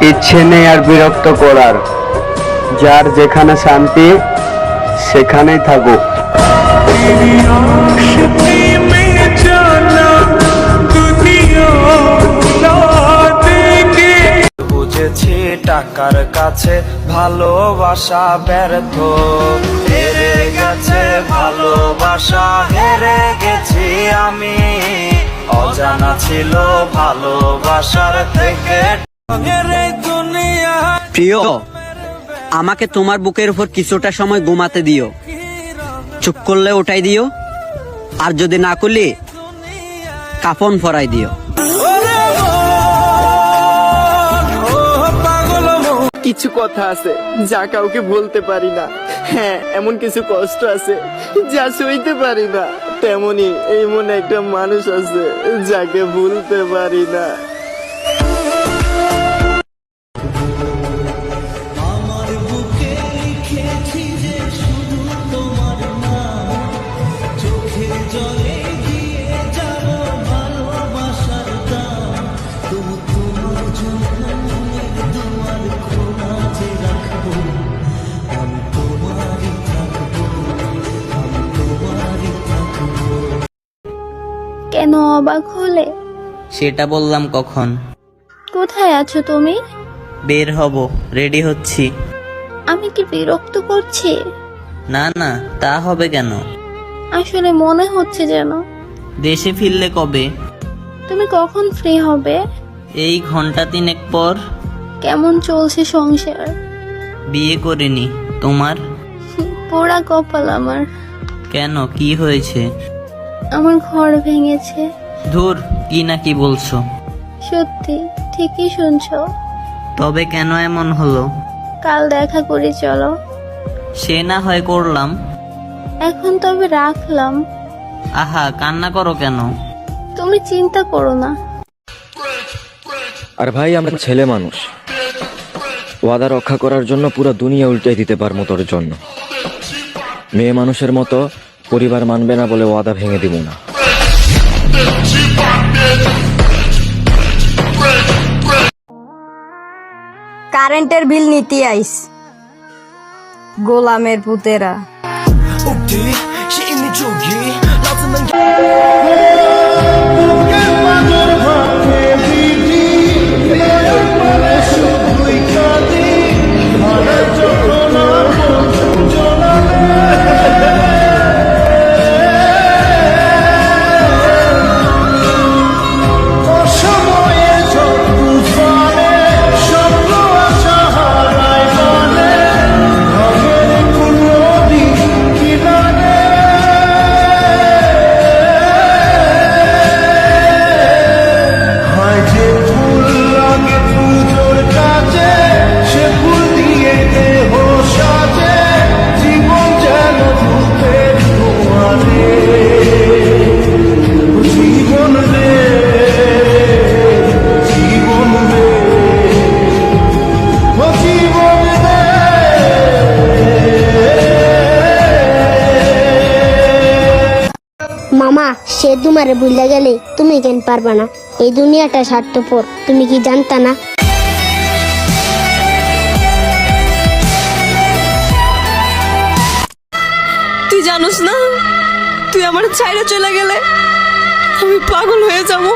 ইচ্ছে নেই আর বিরক্ত করার। যার যেখানে শান্তি সেখানেই থাকুক। বুঝেছি টাকার কাছে ভালোবাসা ব্যর্থ, হেরে গেছে ভালোবাসা, হেরে গেছি আমি। অজানা ছিল ভালোবাসার থেকে। প্রিয়, আমাকে তোমার বুকের উপর কিছুটা সময় ঘুমাতে দিও। চুপ করলে ওটাই দিও, আর যদি না করলে কাফন পরাই দিও। কিছু কথা আছে যা কাউকে বলতে পারি না। হ্যাঁ, এমন কিছু কষ্ট আছে যা সইতে পারি না। তেমনি এমন একটা মানুষ আছে যাকে ভুলতে পারি না। কেন অবাক হলে? সেটা বললাম কখন? কোথায় আছো তুমি? বের হব, রেডি হচ্ছি। আমি কি বিরক্ত করছি? না না, তা হবে কেন? আসলে মনে হচ্ছে যেন। দেশে ফিরলে কবে? তুমি কখন ফ্রি হবে? এই ঘন্টা তিনেক পর। কেমন চলছে সংসার? বিয়ে করিনি। তোমার? পোড়া কপাল আমার। কেন, কি হয়েছে? আমার ঘর ভেঙেছে। ধুর, কি না কি বলছো? সত্যি, ঠিকই শুনছো। তবে কেন এমন হলো? কাল দেখা করি চলো। সে না হয় করলাম। এখন তবে রাখলাম। আহা, কান্না করো কেন? তুমি চিন্তা করো না। আর ভাই, আমরা ছেলে মানুষ, ওয়াদা রক্ষা করার জন্য পুরো দুনিয়া উল্টে দিতে পারবো তোর জন্য। মেয়ে মানুষের মতো পরিবার মানবে না বলে ওয়াদা ভেঙে দিব না। কারেন্টের বিল নিতে আইস গোলামের পুতেরা। মামা, সে তোমারে ভুলে গেলে তুমি কেন পারবা না? এই দুনিয়াটা স্বার্থপর, তুমি কি জানতা না? তুই জানোস না, তুই আমার ছাইরা চলে গেলে আমি পাগল হয়ে যাবো।